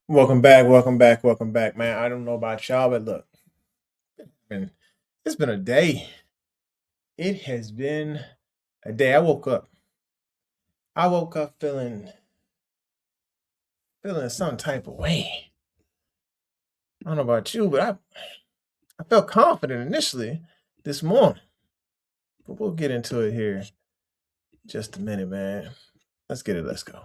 Welcome back, man. I don't know about y'all, but look, man, it's been a day. It has been a day. I woke up feeling some type of way. I don't know about you, but I felt confident initially this morning. But we'll get into it here in just a minute, man. Let's get it. Let's go.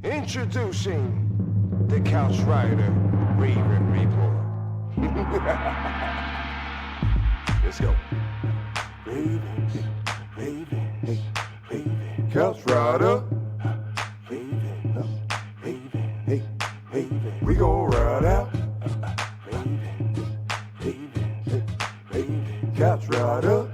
Introducing the Couch Rider Raven Report. Let's go. Ravens, Ravens, Ravens. Couch Rider. Ravens, Ravens, hey, Ravens. We gon' ride out. Ravens, Ravens, Ravens. Couch Rider.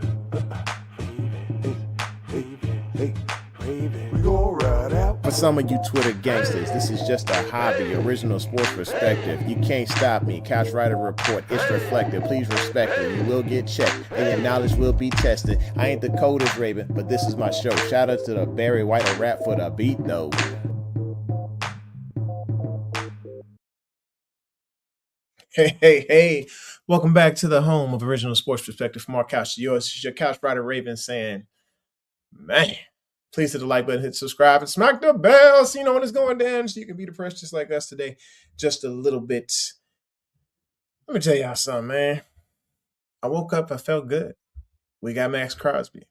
We gon' ride out. For some of you Twitter gangsters, this is just a hobby, original sports perspective. You can't stop me. Couch Rider Report, it's reflective. Please respect it. You will get checked, and your knowledge will be tested. I ain't the coldest Raven, but this is my show. Shout out to the Barry White of rap for the beat, though. Hey. Welcome back to the home of original sports perspective from our couch to yours. This is your Couch Rider Raven saying, man, please hit the like button, hit subscribe, and smack the bell so you know when it's going down so you can be depressed just like us today just a little bit. Let me tell y'all something, man. I woke up, I felt good. We got Max Crosby.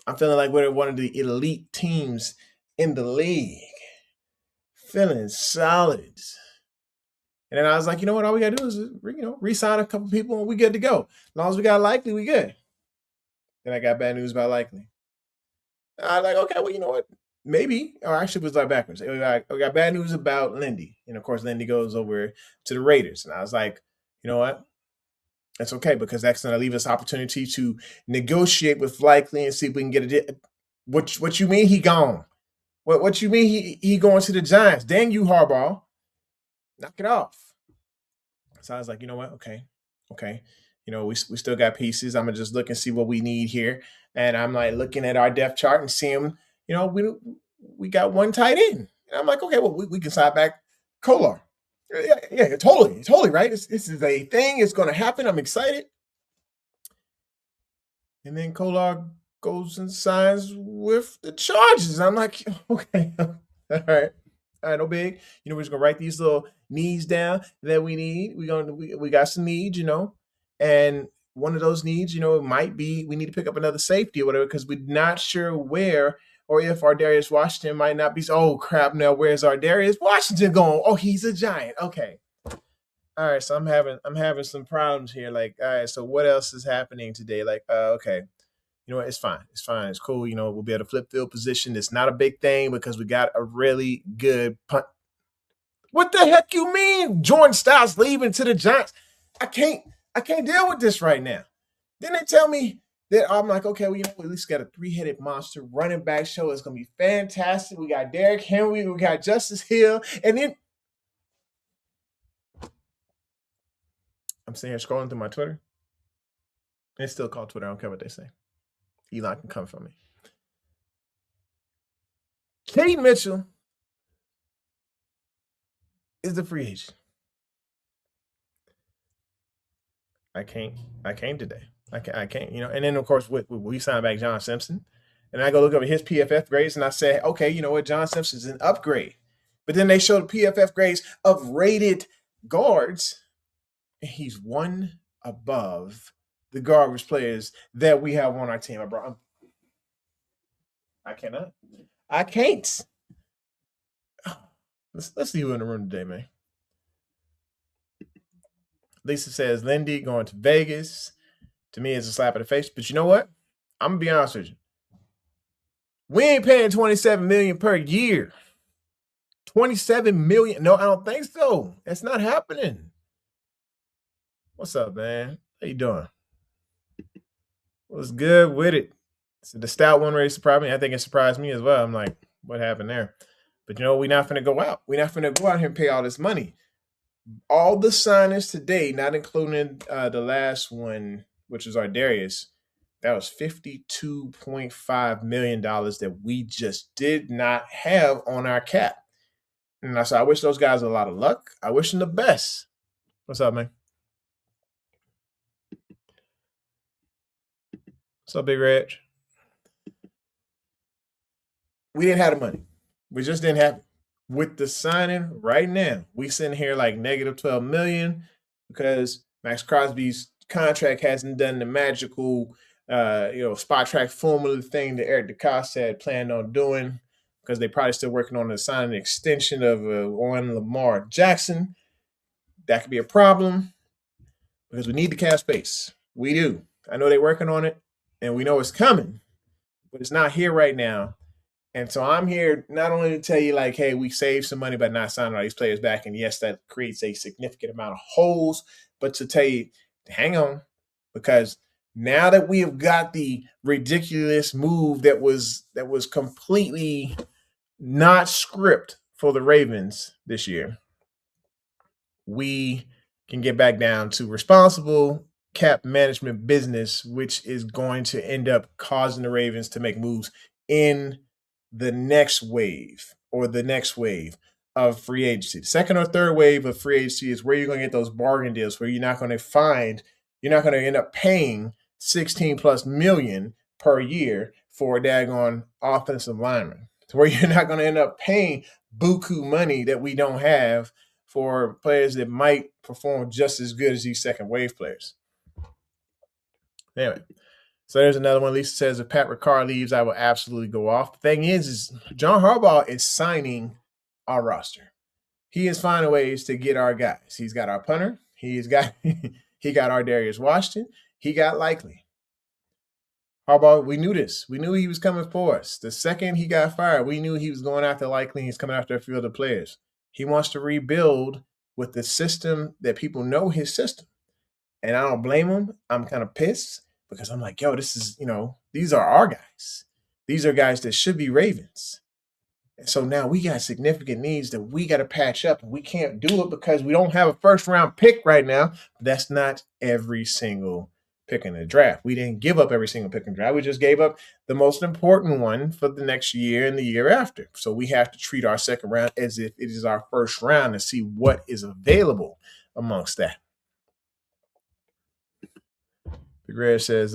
I'm feeling like we're one of the elite teams in the league. Feeling solid. And then I was like, you know what? All we gotta do is, re-sign a couple people and we good to go. As long as we got Likely, we good. Then I got bad news about Likely. I was like, okay, well, you know what? Maybe, or actually, it was like backwards. We got bad news about Lindy, and of course, Lindy goes over to the Raiders, and I was like, you know what? That's okay because that's going to leave us opportunity to negotiate with Likely and see if we can get it. What you mean he gone? What you mean he going to the Giants? Dang you, Harbaugh! Knock it off. So I was like, you know what? Okay. We still got pieces. I'm gonna just look and see what we need here, and I'm like looking at our depth chart and seeing, we got one tight end. And I'm like, okay, well we can slide back Kolar. Yeah, totally right. This is a thing. It's gonna happen. I'm excited. And then Kolar goes and signs with the Chargers. I'm like, okay, all right. All right, no big. We're just gonna write these little needs down that we need. We got some needs, and one of those needs, it might be we need to pick up another safety or whatever because we're not sure where or if our Darius Washington might not be. Oh crap! Now where's our Darius Washington going? Oh, he's a Giant. Okay. All right, so I'm having some problems here. Like, all right, so what else is happening today? Like, okay, you know what? It's fine. It's fine. It's cool. We'll be able to flip field position. It's not a big thing because we got a really good punt. What the heck you mean? Jordan Styles leaving to the Giants? I can't deal with this right now. Then they tell me that I'm like, okay, well, we at least got a three-headed monster running back show. It's gonna be fantastic. We got Derrick Henry, we got Justice Hill, and then I'm sitting here scrolling through my Twitter. It's still called Twitter. I don't care what they say. Elon can come from me. Kate Mitchell is the free agent. I came today. I can't, and then of course we signed back John Simpson, and I go look up at his PFF grades, and I say, okay, you know what, John Simpson's an upgrade, but then they show the PFF grades of rated guards, and he's one above the garbage players that we have on our team. I cannot. I can't. Let's see who in the room today, man. Lisa says Lindy going to Vegas. To me, it's a slap in the face. But you know what? I'm gonna be honest with you. We ain't paying $27 million per year. $27 million? No, I don't think so. That's not happening. What's up, man? How you doing? What's good with it? So the stout one really surprised me. I think it surprised me as well. I'm like, what happened there? But we're not gonna go out. We're not gonna go out here and pay all this money. All the signings today, not including the last one, which was our Darius, that was $52.5 million that we just did not have on our cap. And I said, I wish those guys a lot of luck. I wish them the best. What's up, man? What's up, Big Reg? We didn't have the money. We just didn't have it. With the signing right now, we sitting here like negative 12 million because Max Crosby's contract hasn't done the magical spot track formula thing that Eric DeCosta had planned on doing, because they're probably still working on the signing extension of on Lamar Jackson. That could be a problem because we need the cap space. We do. I know they're working on it and we know it's coming, but it's not here right now. And so I'm here not only to tell you, like, hey, we saved some money by not signing all these players back. And yes, that creates a significant amount of holes, but to tell you, hang on, because now that we have got the ridiculous move that was completely not script for the Ravens this year, we can get back down to responsible cap management business, which is going to end up causing the Ravens to make moves in the next wave of free agency. The second or third wave of free agency is where you're going to get those bargain deals where you're not going to end up paying 16 plus million per year for a daggone offensive lineman, to where you're not going to end up paying buku money that we don't have for players that might perform just as good as these second wave players. Anyway, so there's another one. Lisa says, if Pat Ricard leaves, I will absolutely go off. The thing is John Harbaugh is signing our roster. He is finding ways to get our guys. He's got our punter. He got our Darius Washington. He got Likely. Harbaugh, we knew this. We knew he was coming for us. The second he got fired, we knew he was going after Likely. He's coming after a few other players. He wants to rebuild with the system that people know his system. And I don't blame him. I'm kind of pissed, because I'm like, yo, this is, these are our guys. These are guys that should be Ravens. And so now we got significant needs that we got to patch up, and we can't do it because we don't have a first round pick right now. That's not every single pick in the draft. We didn't give up every single pick in the draft. We just gave up the most important one for the next year and the year after. So we have to treat our second round as if it is our first round and see what is available amongst that. The Greg says,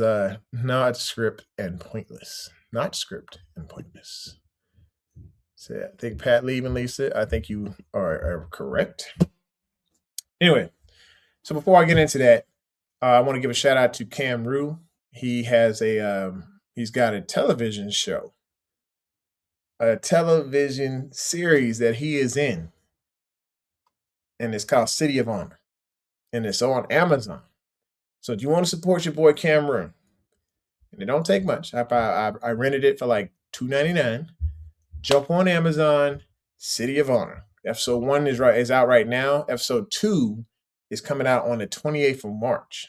not script and pointless. Not script and pointless. So I think Pat leaving, Lisa. I think you are correct. Anyway, so before I get into that, I want to give a shout out to Cam Rue. He has he's got a television show, a television series that he is in, and it's called City of Honor, and it's on Amazon. So if you want to support your boy Cam Rue, and it don't take much, I rented it for like $2.99. Jump on Amazon, City of Honor. Episode 1 is out right now. Episode 2 is coming out on the 28th of March.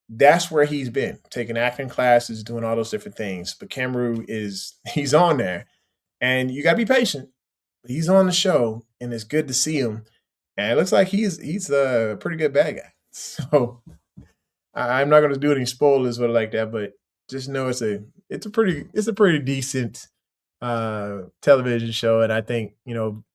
That's where he's been, taking acting classes, doing all those different things. But Cam Rue he's on there, and you got to be patient. He's on the show, and it's good to see him. And it looks like he's a pretty good bad guy. So I'm not going to do any spoilers or like that, but just know it's a pretty decent television show. And I think,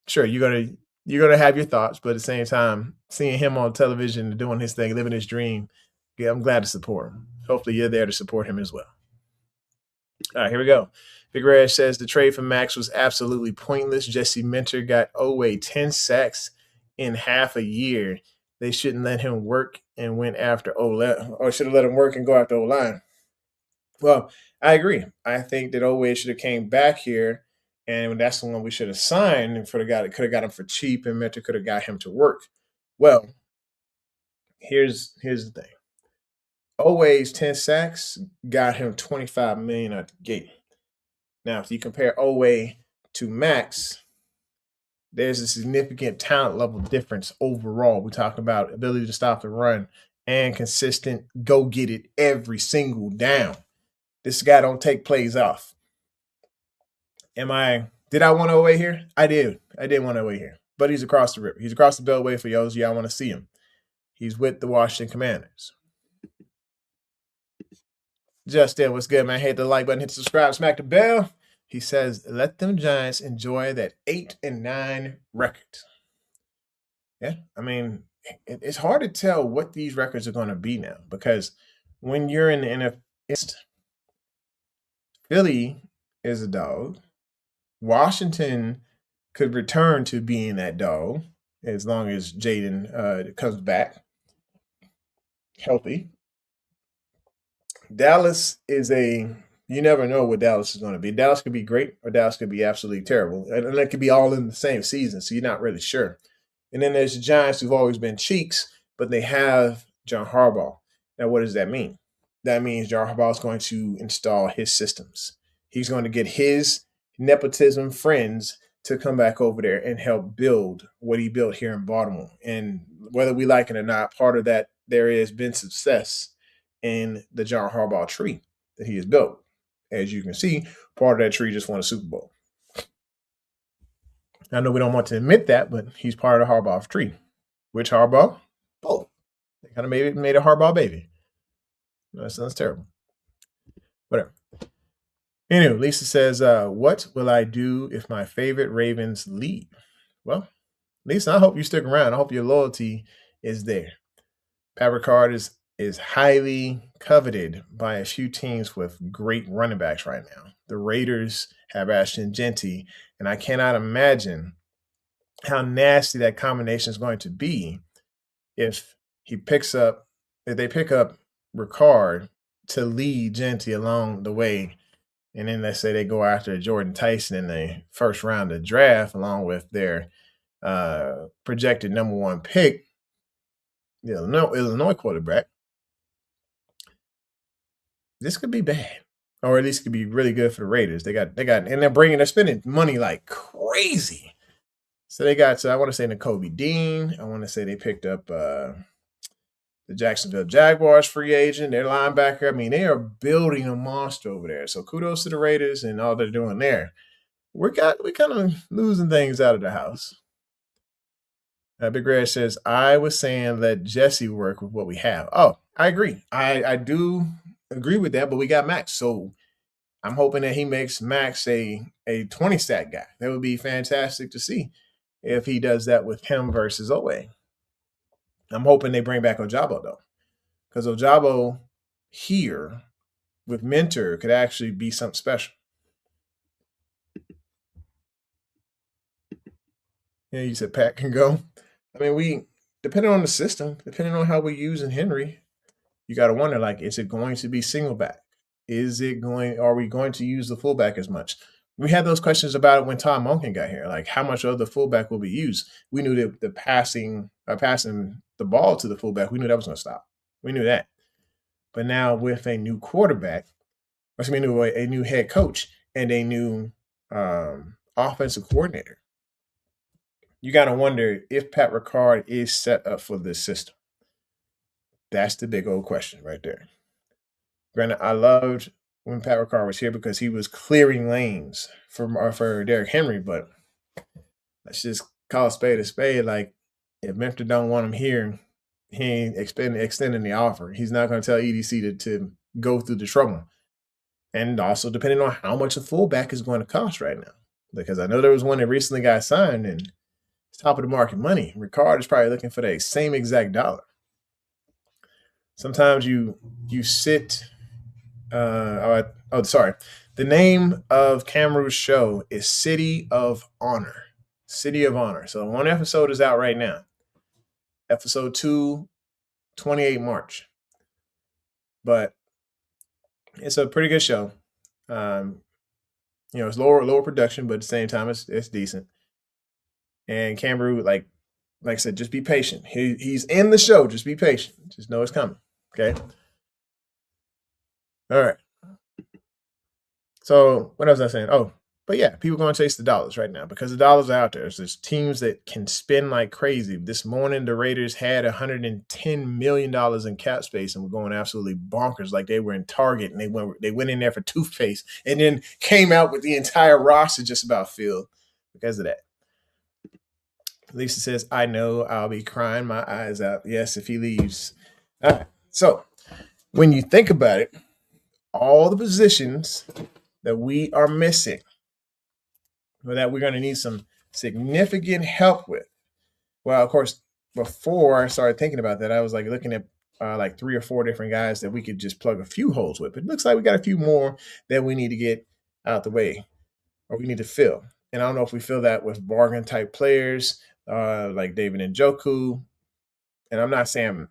sure, you're gonna have your thoughts, but at the same time, seeing him on television and doing his thing, living his dream, yeah, I'm glad to support him. Hopefully you're there to support him as well. All right, here we go. Big Red says the trade for Max was absolutely pointless. Jesse Minter got 10 sacks in half a year. They shouldn't let him work and went after or should have let him work and go after O-line. Well, I agree. I think that Oweh should have came back here, and that's the one we should have signed and could have got him for cheap, and Minter could have got him to work. Well, here's the thing. Oweh's 10 sacks got him $25 million at the gate. Now, if you compare Oweh to Max, there's a significant talent level difference overall. We talk about ability to stop the run and consistent go get it every single down. This guy don't take plays off. Did I want Oweh here? I did. I did want Oweh here. But he's across the river. He's across the beltway for those of y'all want to see him. He's with the Washington Commanders. Justin, what's good, man? Hit the like button, hit the subscribe, smack the bell. He says, let them Giants enjoy that 8-9 record. Yeah, I mean, it's hard to tell what these records are going to be now because when you're in the NFL, Philly is a dog. Washington could return to being that dog as long as Jaden comes back healthy. Dallas is you never know what Dallas is going to be. Dallas could be great or Dallas could be absolutely terrible. And it could be all in the same season, so you're not really sure. And then there's the Giants who've always been cheeks, but they have John Harbaugh. Now, what does that mean? That means John Harbaugh is going to install his systems. He's going to get his nepotism friends to come back over there and help build what he built here in Baltimore. And whether we like it or not, part of that, there has been success in the John Harbaugh tree that he has built. As you can see, part of that tree just won a Super Bowl. I know we don't want to admit that, but he's part of the Harbaugh tree. Which Harbaugh? Both. They kind of made a Harbaugh baby. That sounds terrible. Whatever. Anyway, Lisa says, what will I do if my favorite Ravens leave? Well, Lisa, I hope you stick around. I hope your loyalty is there. Pat Ricard is highly coveted by a few teams with great running backs right now. The Raiders have Ashton Jeanty, and I cannot imagine how nasty that combination is going to be if they pick up Ricard to lead Jeanty along the way. And then let's say they go after Jordan Tyson in the first round of the draft, along with their projected number 1 pick, the Illinois quarterback. This could be bad, or at least could be really good for the Raiders. They got, and they're spending money like crazy. So they got, I want to say Nakobe Dean. I want to say they picked up the Jacksonville Jaguars free agent, their linebacker. I mean, they are building a monster over there. So kudos to the Raiders and all they're doing there. We're kind of losing things out of the house. Big Red says, I was saying let Jesse work with what we have. Oh, I agree. I do agree with that, but we got Max. So I'm hoping that he makes Max a 20-sack guy. That would be fantastic to see if he does that with him versus Owe. I'm hoping they bring back Ojabo, though, because Ojabo here with Mentor could actually be something special. Yeah, you said Pat can go. I mean, depending on the system, depending on how we're using Henry, you got to wonder, like, is it going to be single back? Are we going to use the fullback as much? We had those questions about it when Tom Monken got here. Like, how much of the fullback will be used? We knew that the passing the ball to the fullback, we knew that was going to stop. We knew that. But now with a new quarterback, a new head coach and a new offensive coordinator, you got to wonder if Pat Ricard is set up for this system. That's the big old question right there. Granted, I loved when Pat Ricard was here because he was clearing lanes for Derrick Henry, but let's just call a spade. Like, if Memphis don't want him here, he ain't extending the offer. He's not going to tell EDC to go through the trouble. And also, depending on how much a fullback is going to cost right now. Because I know there was one that recently got signed, and it's top of the market money. Ricard is probably looking for the same exact dollar. Sometimes you sit... The name of Camru's show is City of Honor. City of Honor. So 1 episode is out right now. Episode 2, 28 March. But it's a pretty good show. It's lower production, but at the same time, it's decent. And Camru, like I said, just be patient. He's in the show. Just be patient. Just know it's coming. Okay. All right. So what else was I saying? Oh, but yeah, people going to chase the dollars right now because the dollars are out there. There's teams that can spend like crazy. This morning, the Raiders had $110 million in cap space and were going absolutely bonkers, like they were in Target, and they went in there for toothpaste and then came out with the entire roster just about filled because of that. Lisa says, I know I'll be crying my eyes out. Yes, if he leaves. All right. So when you think about it, all the positions that we are missing that we're going to need some significant help with. Well, of course, before I started thinking about that, I was like looking at like 3 or 4 different guys that we could just plug a few holes with. But it looks like we got a few more that we need to get out the way or we need to fill. And I don't know if we fill that with bargain type players like David Njoku. And I'm not saying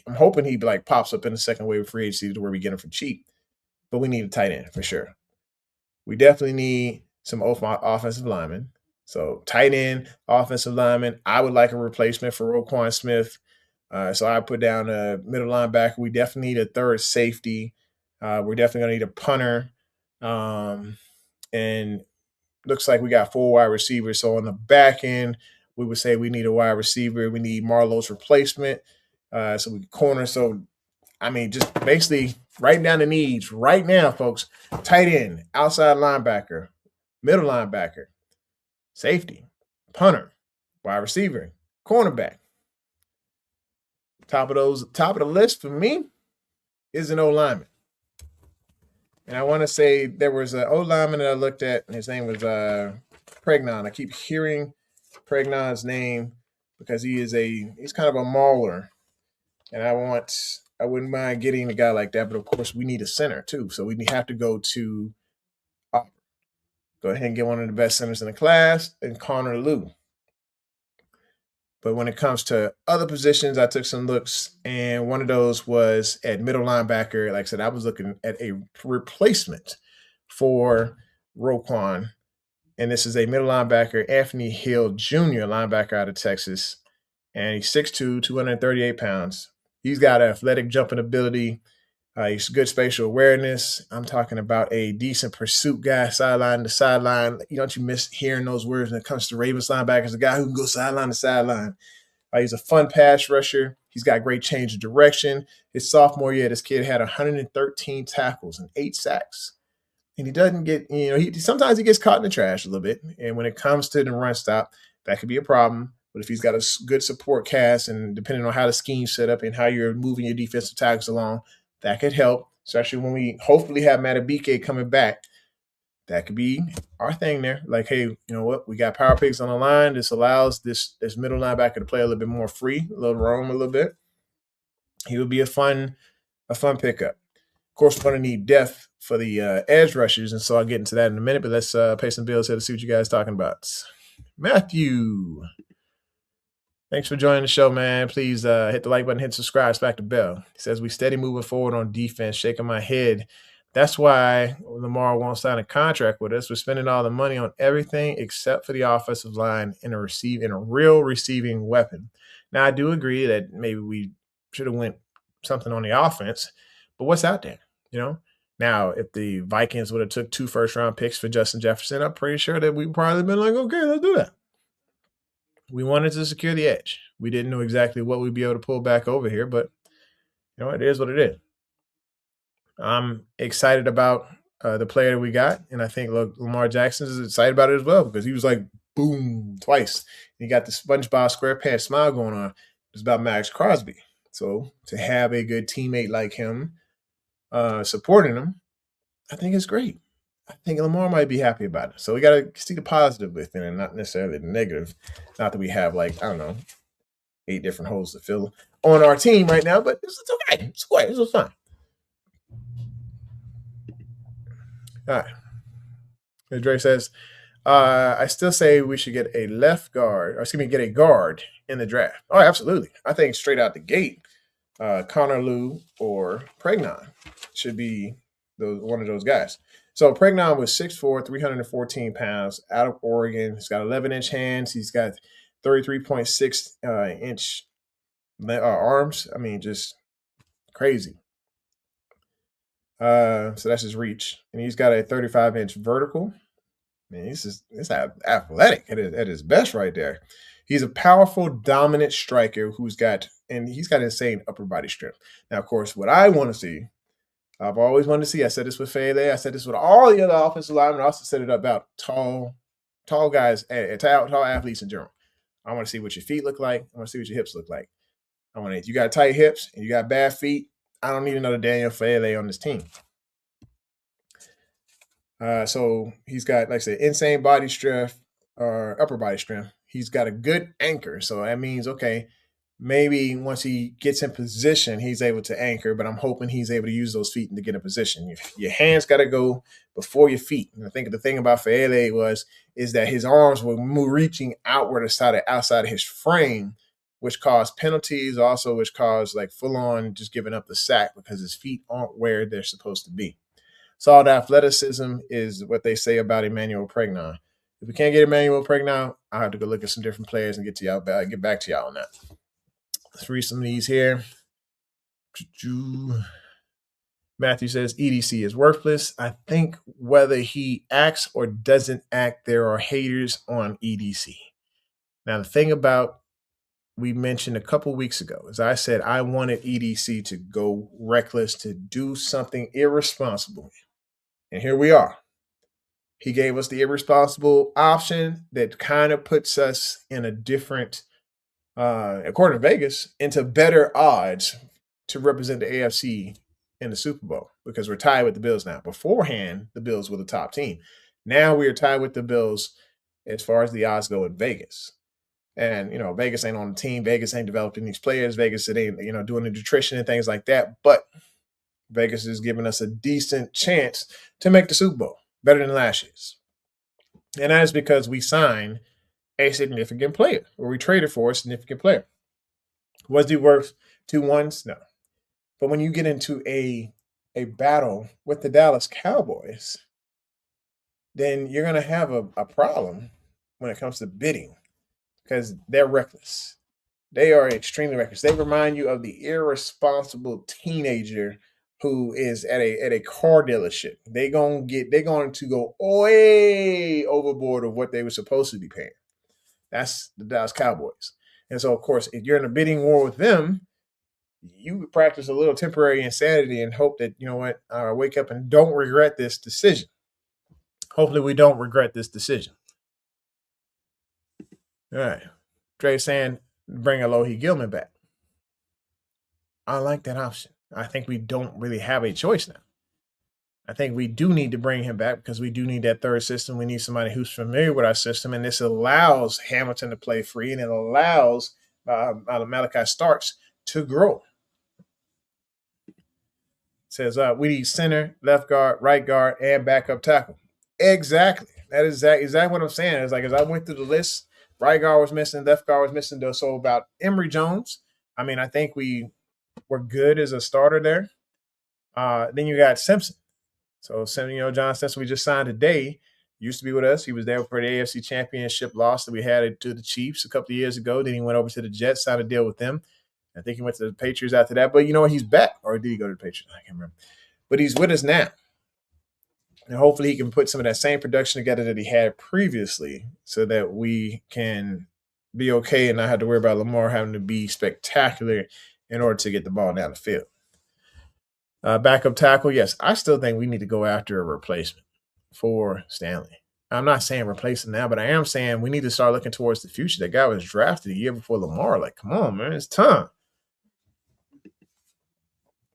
I'm hoping he like pops up in the second wave of free agency to where we get him for cheap. But we need a tight end for sure. We definitely need some offensive linemen. So tight end, offensive lineman. I would like a replacement for Roquan Smith. So I put down a middle linebacker. We definitely need a third safety. We're definitely going to need a punter. And looks like we got 4 wide receivers. So on the back end, we would say we need a wide receiver. We need Marlowe's replacement. So we corner. So, I mean, just basically write down the needs right now, folks. Tight end, outside linebacker, middle linebacker, safety, punter, wide receiver, cornerback. Top of the list for me is an O-lineman. And I want to say there was an O-lineman that I looked at, and his name was Pregnon. I keep hearing Pregnon's name because he's kind of a mauler. And I wouldn't mind getting a guy like that, but of course we need a center too. So we have to go to Auburn. Go ahead and get one of the best centers in the class, and Connor Lew. But when it comes to other positions, I took some looks, and one of those was at middle linebacker. Like I said, I was looking at a replacement for Roquan, and this is a middle linebacker, Anthony Hill Jr., linebacker out of Texas, and he's 6'2", 238 pounds. He's got athletic jumping ability. He's good spatial awareness. I'm talking about a decent pursuit guy, sideline to sideline. Don't you miss hearing those words when it comes to Ravens linebackers, a guy who can go sideline to sideline. He's a fun pass rusher. He's got great change of direction. His sophomore year, this kid had 113 tackles and 8 sacks. And he doesn't get, sometimes he gets caught in the trash a little bit. And when it comes to the run stop, that could be a problem. But if he's got a good support cast, and depending on how the scheme's set up and how you're moving your defensive tackles along, that could help, especially when we hopefully have Matabike coming back. That could be our thing there. Like, hey, you know what? We got power picks on the line. This allows this middle linebacker to play a little bit more free, a little roam a little bit. He would be a fun pickup. Of course, we're going to need depth for the edge rushers, and so I'll get into that in a minute. But let's pay some bills here to see what you guys are talking about. Matthew, thanks for joining the show, man. Please hit the like button, hit subscribe, smack the bell. He says, we steady moving forward on defense, shaking my head. That's why Lamar won't sign a contract with us. We're spending all the money on everything except for the offensive line and a real receiving weapon. Now, I do agree that maybe we should have went something on the offense, but what's out there, Now, if the Vikings would have took 2 first-round picks for Justin Jefferson, I'm pretty sure that we'd probably been like, okay, let's do that. We wanted to secure the edge. We didn't know exactly what we'd be able to pull back over here, but it is what it is. I'm excited about the player we got, and I think Lamar Jackson is excited about it as well because he was like, boom, twice. And he got the SpongeBob SquarePants smile going on. It's about Max Crosby. So to have a good teammate like him supporting him, I think it's great. I think Lamar might be happy about it. So we got to see the positive with it and not necessarily the negative. Not that we have 8 different holes to fill on our team right now, but it's okay. It's great. It's fine. All right. Dre says, I still say we should get a get a guard in the draft. Oh, absolutely. I think straight out the gate, Connor Lew or Pregnon should be one of those guys. So Pregnon was 6'4", 314 pounds, out of Oregon. He's got 11-inch hands. He's got 33.6 inch arms. I mean, just crazy. So that's his reach. And he's got a 35-inch vertical. Man, it's athletic at his best right there. He's a powerful, dominant striker he's got insane upper body strength. Now, of course, what I want to see, I've always wanted to see, I said this with Fele, I said this with all the other offensive linemen, I also said it about tall guys, tall athletes in general. I want to see what your feet look like. I want to see what your hips look like. You got tight hips and you got bad feet, I don't need another Daniel Fele on this team. So he's got, like I said, insane body strength or upper body strength. He's got a good anchor. So that means, okay, maybe once he gets in position, he's able to anchor, but I'm hoping he's able to use those feet to get in position. Your hands got to go before your feet. And I think the thing about Fele is that his arms were reaching outward outside of his frame, which caused penalties, also which caused like full on just giving up the sack because his feet aren't where they're supposed to be. Solid athleticism is what they say about Emmanuel Pregnon. If we can't get Emmanuel Pregnon, I'll have to go look at some different players and get back to y'all on that. Let's read some of these here. Matthew says EDC is worthless. I think whether he acts or doesn't act, there are haters on EDC. Now, the thing about we mentioned a couple weeks ago is I said I wanted EDC to go reckless, to do something irresponsible. And here we are. He gave us the irresponsible option that kind of puts us in a different, according to Vegas, into better odds to represent the AFC in the Super Bowl because we're tied with the Bills now. Beforehand, the Bills were the top team. Now we are tied with the Bills as far as the odds go in Vegas. And, Vegas ain't on the team. Vegas ain't developing these players. Vegas ain't, doing the nutrition and things like that. But Vegas is giving us a decent chance to make the Super Bowl, better than last year's. And that is because we signed a significant player, or we traded for a significant player. Was he worth 2-1s? No. But when you get into a battle with the Dallas Cowboys, then you're going to have a problem when it comes to bidding because they're reckless. They are extremely reckless. They remind you of the irresponsible teenager who is at a car dealership. They're going to go way overboard of what they were supposed to be paying. That's the Dallas Cowboys. And so, of course, if you're in a bidding war with them, you practice a little temporary insanity and hope that, wake up and don't regret this decision. Hopefully we don't regret this decision. All right. Dre saying bring Alohi Gilman back. I like that option. I think we don't really have a choice now. I think we do need to bring him back because we do need that third system. We need somebody who's familiar with our system, and this allows Hamilton to play free, and it allows Malachi Starks to grow. It says we need center, left guard, right guard, and backup tackle. Exactly. That is exactly what I'm saying. It's like as I went through the list, right guard was missing, left guard was missing. So about Emory Jones, I think we were good as a starter there. Then you got Simpson. So, John Simpson, we just signed today, used to be with us. He was there for the AFC Championship loss that we had to the Chiefs a couple of years ago. Then he went over to the Jets, signed a deal with them. I think he went to the Patriots after that. But you know what? He's back. Or did he go to the Patriots? I can't remember. But he's with us now. And hopefully he can put some of that same production together that he had previously so that we can be okay and not have to worry about Lamar having to be spectacular in order to get the ball down the field. Backup tackle, yes. I still think we need to go after a replacement for Stanley. I'm not saying replace him now, but I am saying we need to start looking towards the future. That guy was drafted a year before Lamar. Like, come on, man. It's time.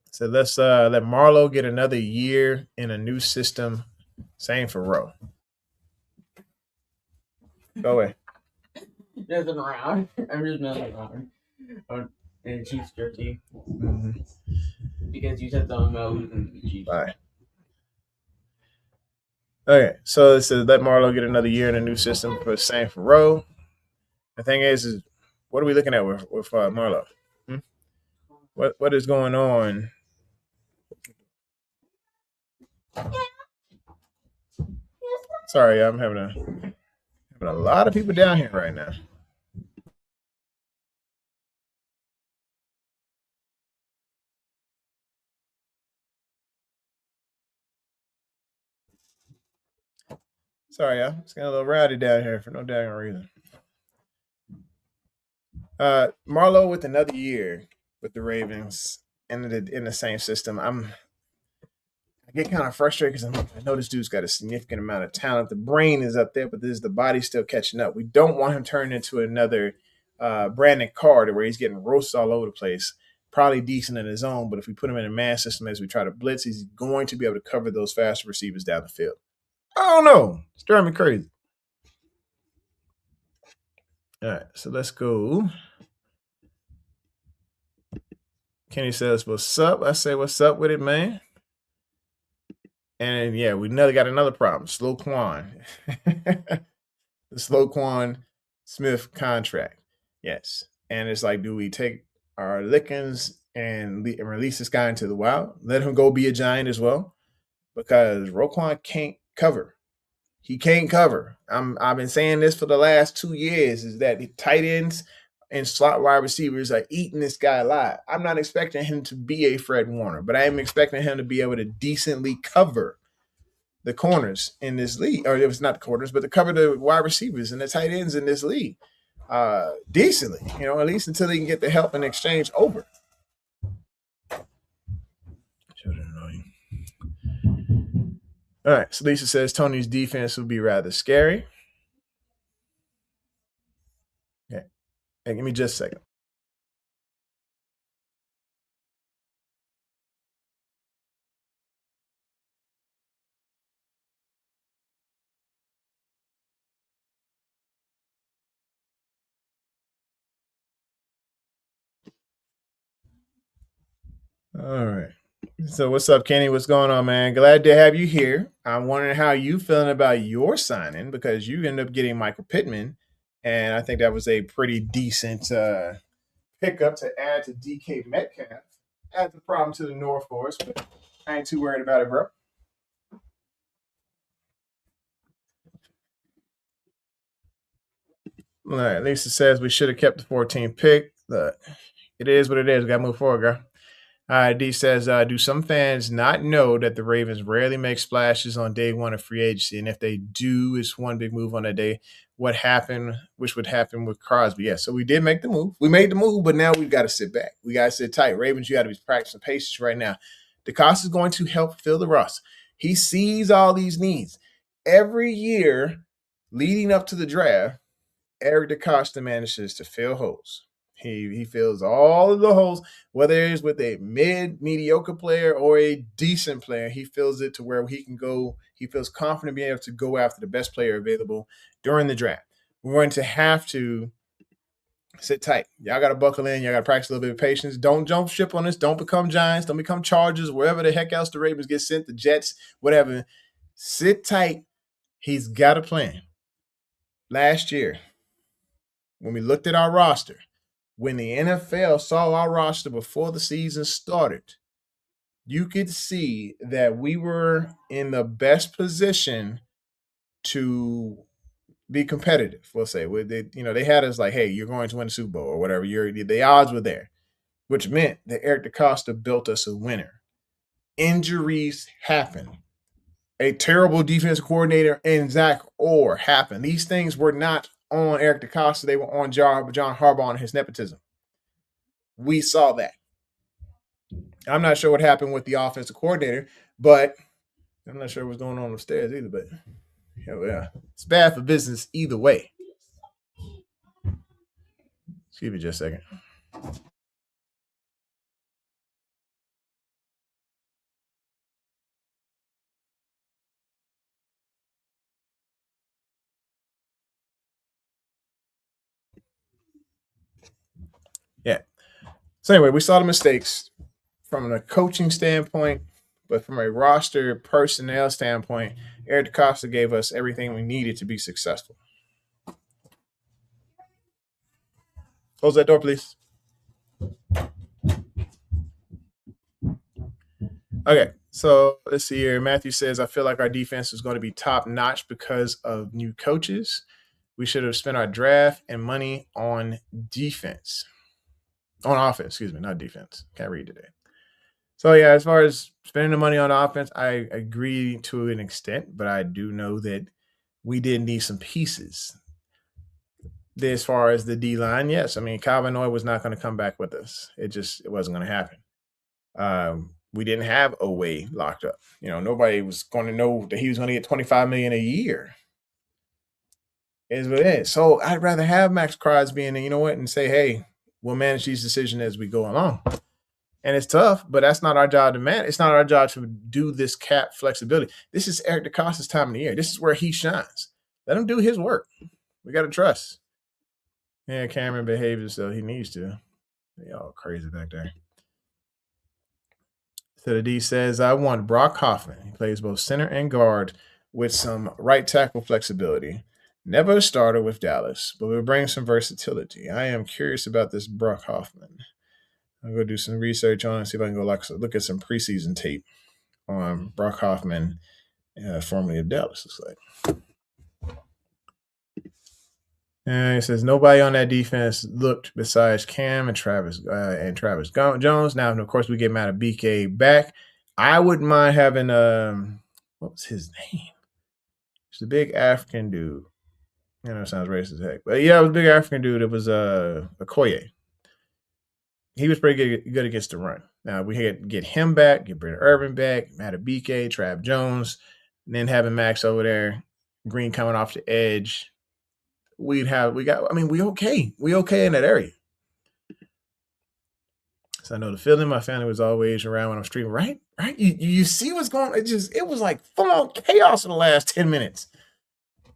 So let's let Marlowe get another year in a new system. Same for Rowe. Go away. Nothing around. I'm just messing around. In a Chiefs jersey. Mm-hmm. Because you said something about who's going to be Chiefs. Bye. Okay, so it says let Marlowe get another year in a new system for same for Rowe. The thing is what are we looking at with Marlowe? What is going on? Sorry, I'm having a lot of people down here right now. Sorry, y'all. It's getting a little rowdy down here for no dang reason. Marlowe with another year with the Ravens in the same system. I get kind of frustrated because I know this dude's got a significant amount of talent. The brain is up there, but the body's still catching up. We don't want him turning into another Brandon Carter where he's getting roasted all over the place. Probably decent in his own, but if we put him in a man system as we try to blitz, he's going to be able to cover those fast receivers down the field. I don't know. It's driving me crazy. All right, so let's go. Kenny says, "What's up?" I say, "What's up with it, man?" And yeah, we got another problem. Slow Quan. The Slow Quan Smith contract. Yes. And it's like, do we take our lickings and release this guy into the wild? Let him go be a giant as well? Because Roquan can't cover. He can't cover. I've been saying this for the last 2 years, is that the tight ends and slot wide receivers are eating this guy alive. I'm not expecting him to be a Fred Warner, but I am expecting him to be able to decently cover the corners in this league, or it was not the corners, but to cover the wide receivers and the tight ends in this league decently, at least until they can get the help in exchange over. All right, so Lisa says Tony's defense would be rather scary. Okay, hey, give me just a second. All right. So what's up, Kenny? What's going on, man? Glad to have you here. I'm wondering how you feeling about your signing, because you ended up getting Michael Pittman, and I think that was a pretty decent pickup to add to DK Metcalf. Adds a problem to the North for us, but I ain't too worried about it, bro. All right, Lisa says we should have kept the 14th pick. Look, it is what it is. We got to move forward, girl. D says, do some fans not know that the Ravens rarely make splashes on day one of free agency? And if they do, it's one big move on that day. What happened, which would happen with Crosby? Yeah, so we did make the move. We made the move, but now we've got to sit back. We got to sit tight. Ravens, you got to be practicing patience right now. DeCosta is going to help fill the roster. He sees all these needs. Every year leading up to the draft, Eric DeCosta manages to fill holes. He fills all of the holes, whether it's with a mediocre player or a decent player. He fills it to where he can go. He feels confident being able to go after the best player available during the draft. We're going to have to sit tight. Y'all got to buckle in. Y'all got to practice a little bit of patience. Don't jump ship on us. Don't become Giants. Don't become Chargers. Wherever the heck else the Ravens get sent, the Jets, whatever. Sit tight. He's got a plan. Last year, when we looked at our roster, when the NFL saw our roster before the season started, you could see that we were in the best position to be competitive. We'll say, they had us like, hey, you're going to win the Super Bowl or whatever. The odds were there, which meant that Eric DeCosta built us a winner. Injuries happen. A terrible defensive coordinator and Zach Orr happened. These things were not on Eric DeCosta. They were on John Harbaugh and his nepotism. We saw that. I'm not sure what happened with the offensive coordinator, but I'm not sure what's going on upstairs either. But yeah, it's bad for business either way. Excuse me just a second. Yeah. So anyway, we saw the mistakes from a coaching standpoint, but from a roster personnel standpoint, Eric DeCosta gave us everything we needed to be successful. Close that door, please. Okay, so let's see here. Matthew says, I feel like our defense is going to be top notch because of new coaches. We should have spent our draft and money on defense. On offense, excuse me, not defense. Can't read today. So yeah, as far as spending the money on offense, I agree to an extent, but I do know that we did need some pieces. As far as the D line, yes. I mean, Calvin Noy was not going to come back with us. It wasn't going to happen. We didn't have Oweh locked up. Nobody was going to know that he was going to get $25 million a year. Is what it is. So I'd rather have Max Crosby and you know what, and say, hey, we'll manage these decisions as we go along. And it's tough, but that's not our job to man. It's not our job to do this cap flexibility. This is Eric DeCosta's time of the year. This is where he shines. Let him do his work. We got to trust. Yeah, Cameron behaves so he needs to. They all crazy back there. So the D says, I want Brock Hoffman. He plays both center and guard with some right tackle flexibility. Never a starter with Dallas, but will bring some versatility. I am curious about this Brock Hoffman. I'll go do some research on it, see if I can go look at some preseason tape on Brock Hoffman, formerly of Dallas, looks like. And it says nobody on that defense looked besides Cam and Travis Jones. Now, of course, we get BK back. I wouldn't mind having what was his name? It's the big African dude. I know it sounds racist as heck, but yeah, it was a big African dude. It was Okoye. He was pretty good against the run. Now we had to get him back, get Brandon Irvin back, BK, Trav Jones, and then having Max over there, Green coming off the edge. We okay. We okay in that area. So I know the feeling. My family was always around when I'm streaming, right? Right? You see what's going on? It was like full on chaos in the last 10 minutes.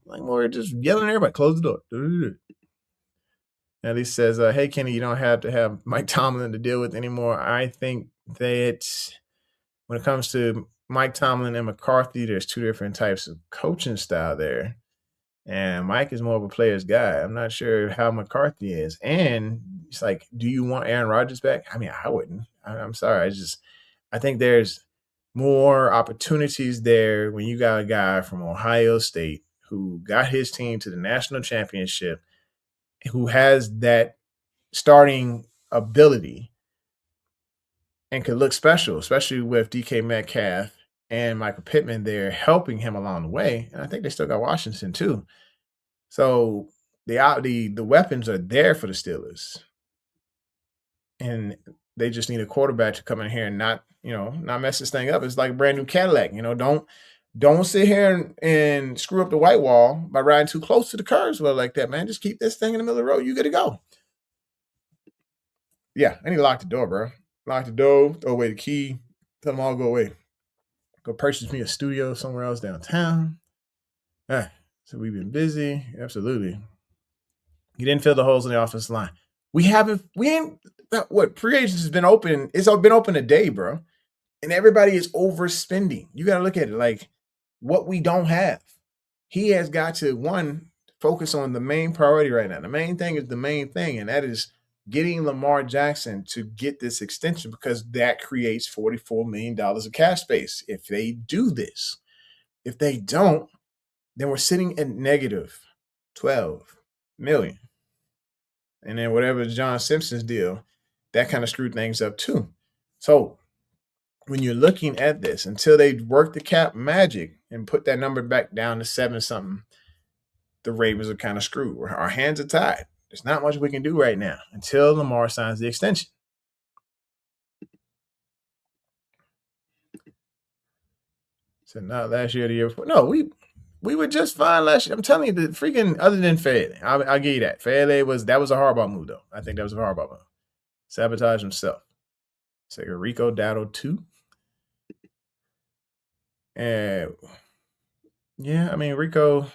Like we're just yelling at everybody, close the door. At least says, hey Kenny, you don't have to have Mike Tomlin to deal with anymore. I think that when it comes to Mike Tomlin and McCarthy, there's two different types of coaching style there. And Mike is more of a player's guy. I'm not sure how McCarthy is. And it's like, do you want Aaron Rodgers back? I mean, I wouldn't. I'm sorry. I think there's more opportunities there when you got a guy from Ohio State who got his team to the national championship, who has that starting ability and could look special, especially with DK Metcalf and Michael Pittman there helping him along the way. And I think they still got Washington too. So the weapons are there for the Steelers. And they just need a quarterback to come in here and not mess this thing up. It's like a brand new Cadillac. Don't sit here and screw up the white wall by riding too close to the curves like that, man. Just keep this thing in the middle of the road. You got to go. Yeah, I need to lock the door, bro. Lock the door, throw away the key, tell them all go away. Go purchase me a studio somewhere else downtown. So we've been busy. Absolutely. You didn't fill the holes in the offensive line. We ain't, free agency has been open. It's been open a day, bro. And everybody is overspending. You got to look at it like what we don't have. He has got to, one, focus on the main priority right now. The main thing is the main thing, and that is getting Lamar Jackson to get this extension, because that creates $44 million of cap space if they do this. If they don't, then we're sitting at negative $12 million. And then whatever John Simpson's deal, that kind of screwed things up too. So when you're looking at this, until they work the cap magic and put that number back down to 7-something, the Ravens are kind of screwed. Our hands are tied. There's not much we can do right now until Lamar signs the extension. So not last year, the year before. No, we were just fine last year. I'm telling you, the freaking, other than Fede, I'll give you that. Fede was a Harbaugh move, though. I think that was a Harbaugh move. Sabotage himself. So Rico Dowdle 2. And yeah, I mean, Rico,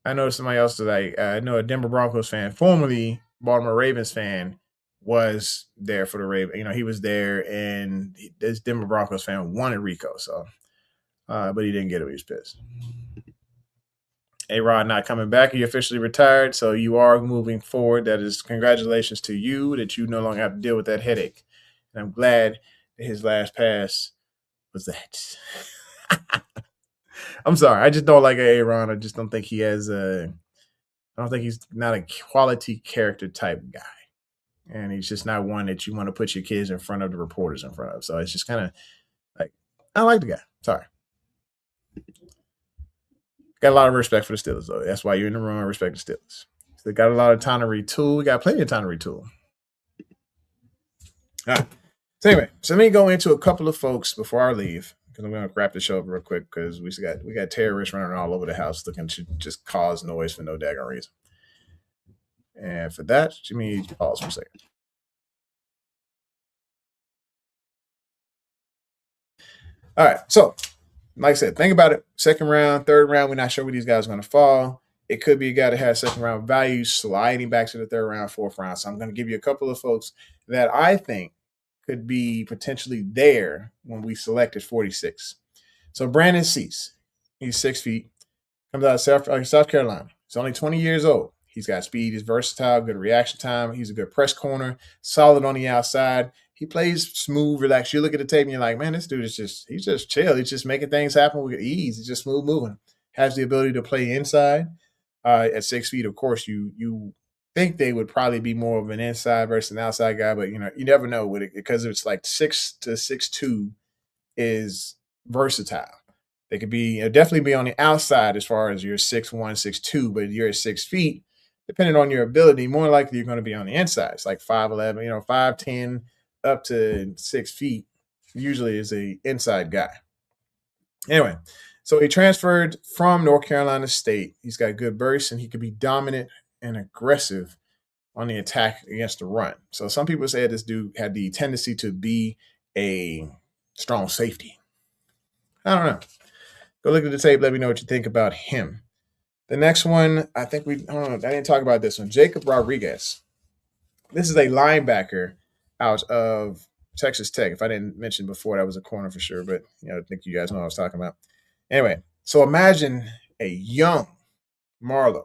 I know somebody else I know a Denver Broncos fan, formerly Baltimore Ravens fan, was there for the Ravens. He was there, and this Denver Broncos fan wanted Rico, so but he didn't get it. He was pissed. A-Rod not coming back. He officially retired, so you are moving forward. That is congratulations to you that you no longer have to deal with that headache. And I'm glad that his last pass was that. I'm sorry. I just don't like A-Rod. I just don't think he has I don't think he's not a quality character type guy. And he's just not one that you want to put your kids in front of the reporters in front of. So it's just kind of like, I like the guy. Sorry. Got a lot of respect for the Steelers, though. That's why you're in the room and respect the Steelers. They got a lot of time to retool. We got plenty of time to retool. All right. So anyway, let me go into a couple of folks before I leave, because I'm going to wrap the show up real quick, because we got terrorists running all over the house looking to just cause noise for no daggone reason. And for that, let me pause for a second. All right. So, like I said, think about it. Second round, third round, we're not sure where these guys are going to fall. It could be a guy that has second round value sliding back to the third round, fourth round. So I'm going to give you a couple of folks that I think could be potentially there when we select at 46. So Brandon Cease, he's 6 feet, comes out of South Carolina. He's only 20 years old. He's got speed. He's versatile, good reaction time. He's a good press corner, solid on the outside. He plays smooth, relaxed. You look at the tape and you're like, man, this dude he's just chill. He's just making things happen with ease. He's just smooth moving. Has the ability to play inside. At 6 feet, of course, you think they would probably be more of an inside versus an outside guy, but you never know with it because it's like 6 to 6'2" is versatile. They could be definitely be on the outside as far as you're 6'1", 6'2", but you're at 6 feet. Depending on your ability, more likely you're going to be on the inside. It's like 5'11", 5'10", up to 6 feet. Usually is a inside guy. Anyway, so he transferred from North Carolina State. He's got good burst and he could be dominant and aggressive on the attack against the run. So some people say this dude had the tendency to be a strong safety. I don't know. Go look at the tape. Let me know what you think about him. The next one, I didn't talk about this one. Jacob Rodriguez. This is a linebacker out of Texas Tech. If I didn't mention before, that was a corner for sure, but I think you guys know what I was talking about. Anyway, so imagine a young Marlon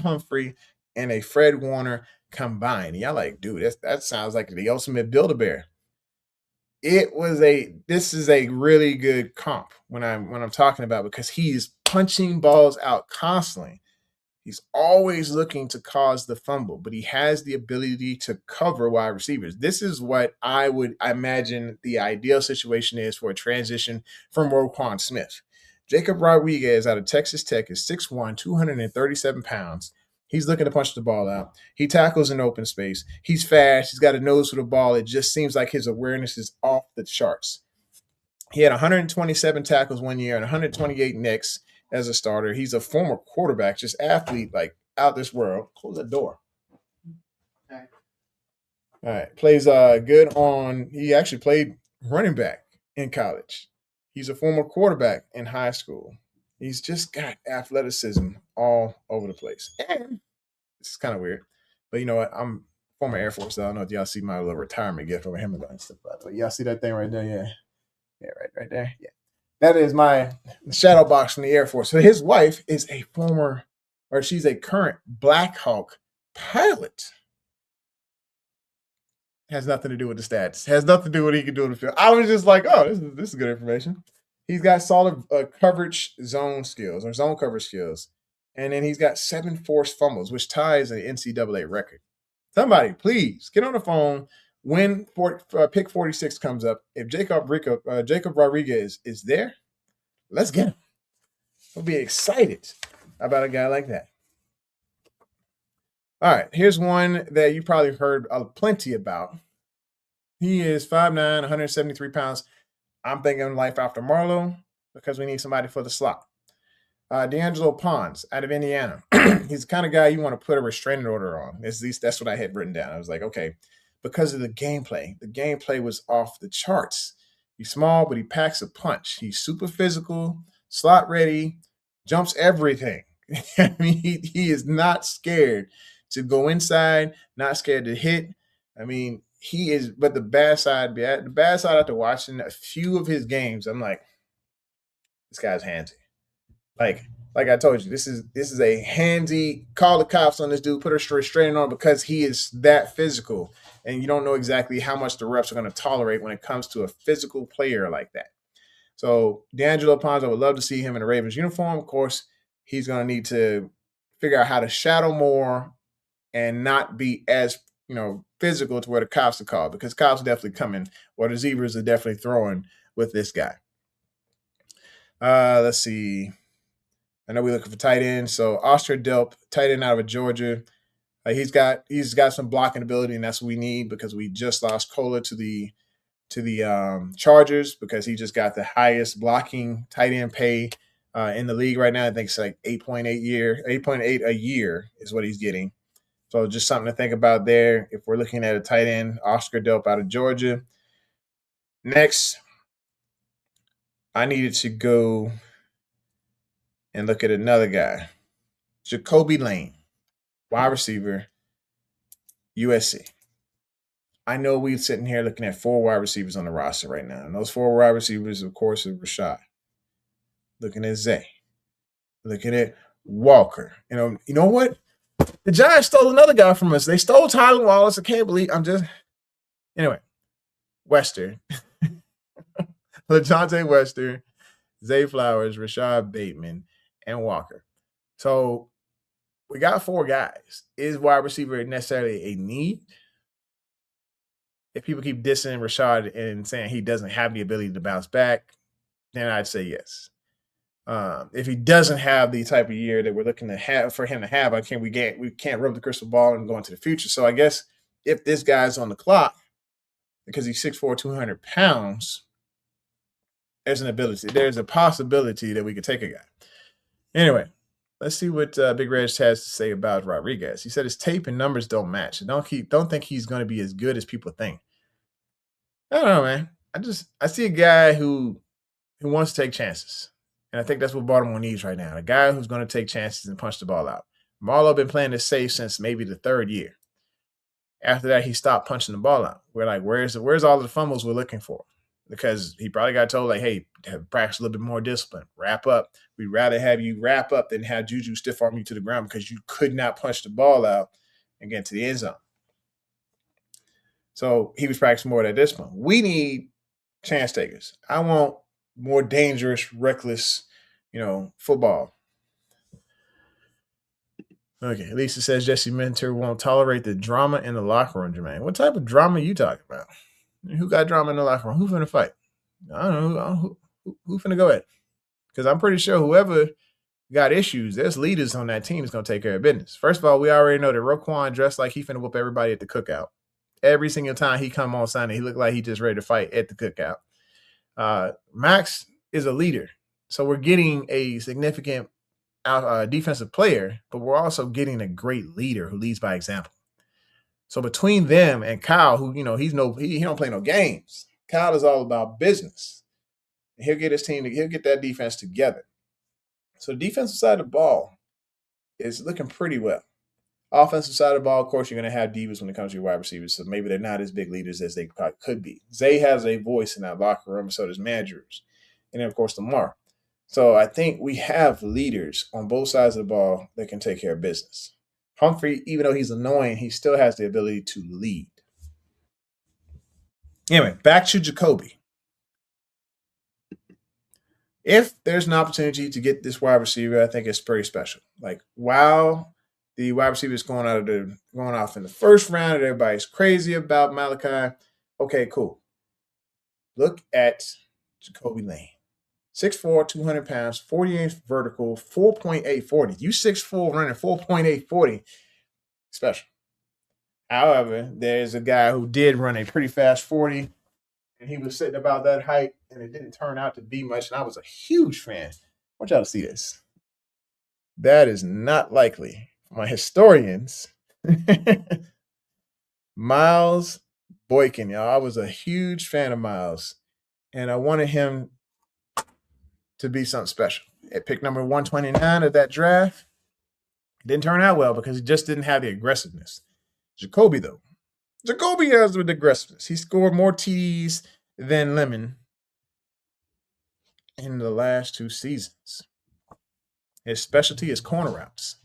Humphrey, and a Fred Warner combined. Y'all like, dude, that sounds like the ultimate Build-A-Bear. This is a really good comp when I'm talking about, because he's punching balls out constantly. He's always looking to cause the fumble, but he has the ability to cover wide receivers. This is what I imagine the ideal situation is for a transition from Roquan Smith. Jacob Rodriguez out of Texas Tech is 6'1", 237 pounds. He's looking to punch the ball out. He tackles in open space. He's fast. He's got a nose for the ball. It just seems like his awareness is off the charts. He had 127 tackles one year and 128 next as a starter. He's a former quarterback, just athlete, like out this world. Close that door. All right. Plays good on. He actually played running back in college. He's a former quarterback in high school. He's just got athleticism all over the place. And it's kind of weird, but you know what? I'm former Air Force. So I don't know if y'all see my little retirement gift over him and stuff. But y'all see that thing right there? Yeah, right there. Yeah. That is my shadow box from the Air Force. So his wife is she's a current Black Hawk pilot. Has nothing to do with the stats. Has nothing to do with what he can do in the field. I was just like, oh, this is good information. He's got solid coverage zone skills or zone coverage skills. And then he's got 7 forced fumbles, which ties an NCAA record. Somebody, please get on the phone when pick 46 comes up. If Jacob Rodriguez is there, let's get him. We'll be excited about a guy like that. All right, here's one that you probably heard plenty about. He is 5'9", 173 pounds. I'm thinking life after Marlowe because we need somebody for the slot. D'Angelo Pons out of Indiana. He's the kind of guy you want to put a restraining order on. At least that's what I had written down. I was like, okay, because of the gameplay. The gameplay was off the charts. He's small, but he packs a punch. He's super physical, slot ready, jumps everything. I mean, he is not scared to go inside, not scared to hit. I mean, he is, but the bad side after watching a few of his games, I'm like, this guy's handsy. Like I told you, this is a handsy. Call the cops on this dude. Put a restraining on because he is that physical, and you don't know exactly how much the refs are going to tolerate when it comes to a physical player like that. So D'Angelo Pons, I would love to see him in a Ravens uniform. Of course, he's going to need to figure out how to shadow more and not be as physical to where the cops are called, because cops are definitely coming, or the zebras are definitely throwing with this guy. Let's see. I know we're looking for tight end. So Oscar Delp, tight end out of Georgia. He's got some blocking ability, and that's what we need because we just lost Cola to the Chargers because he just got the highest blocking tight end pay in the league right now. I think it's like 8.8 a year is what he's getting. So just something to think about there. If we're looking at a tight end, Oscar Delp out of Georgia. Next, I needed to go and look at another guy, Jacoby Lane, wide receiver, USC. I know we're sitting here looking at 4 wide receivers on the roster right now. And those 4 wide receivers, of course, are Rashad. Looking at Zay. Looking at Walker. You know what? The Giants stole another guy from us. They stole Tyler Wallace. I can't believe anyway. Western. LaJohntay Western, Zay Flowers, Rashad Bateman, and Walker. So we got 4 guys. Is wide receiver necessarily a need? If people keep dissing Rashad and saying he doesn't have the ability to bounce back, then I'd say yes. If he doesn't have the type of year that we're looking to have for him to have, we can't rub the crystal ball and go into the future. So I guess if this guy's on the clock, because he's 6'4", 200 pounds, there's a possibility that we could take a guy. Anyway, let's see what Big Reg has to say about Rodriguez. He said his tape and numbers don't match. Don't think he's going to be as good as people think. I don't know, man. I see a guy who wants to take chances. And I think that's what Baltimore needs right now. A guy who's going to take chances and punch the ball out. Marlowe been playing this safe since maybe the 3rd year. After that, he stopped punching the ball out. We're like, where's all the fumbles we're looking for? Because he probably got told, like, hey, practice a little bit more discipline. Wrap up. We'd rather have you wrap up than have Juju stiff arm you to the ground because you could not punch the ball out and get to the end zone. So he was practicing more of that discipline. We need chance takers. I want more dangerous, reckless, football. Okay, Lisa says Jesse Minter won't tolerate the drama in the locker room, Jermaine. What type of drama are you talking about? Who got drama in the locker room? Who finna fight? I don't know. Who finna go at? Because I'm pretty sure whoever got issues, there's leaders on that team that's going to take care of business. First of all, we already know that Roquan dressed like he finna whoop everybody at the cookout. Every single time he come on Sunday, he looked like he just ready to fight at the cookout. Max is a leader. So we're getting a significant defensive player, but we're also getting a great leader who leads by example. So between them and Kyle, who, he don't play no games. Kyle is all about business. He'll get his team, he'll get that defense together. So the defensive side of the ball is looking pretty well. Offensive side of the ball, of course, you're going to have divas when it comes to your wide receivers, so maybe they're not as big leaders as they could be. Zay has a voice in that locker room, so does Mandrews. And then, of course, Lamar. So I think we have leaders on both sides of the ball that can take care of business. Humphrey, even though he's annoying, he still has the ability to lead. Anyway, back to Jacoby. If there's an opportunity to get this wide receiver, I think it's pretty special. Like, while the wide receiver is going off in the first round, and everybody's crazy about Malachi, okay, cool. Look at Jacoby Lane. 6'4", 200 pounds, 48 vertical, 4.840. You 6'4", running 4.840. Special. However, there's a guy who did run a pretty fast 40, and he was sitting about that height, and it didn't turn out to be much, and I was a huge fan. I want y'all to see this. That is not likely. My historians. Miles Boykin, y'all. I was a huge fan of Miles, and I wanted him to be something special. At pick number 129 of that draft, it didn't turn out well because he just didn't have the aggressiveness. Jacoby, though. Jacoby has the aggressiveness. He scored more TDs than Lemon in the last 2 seasons. His specialty is corner routes.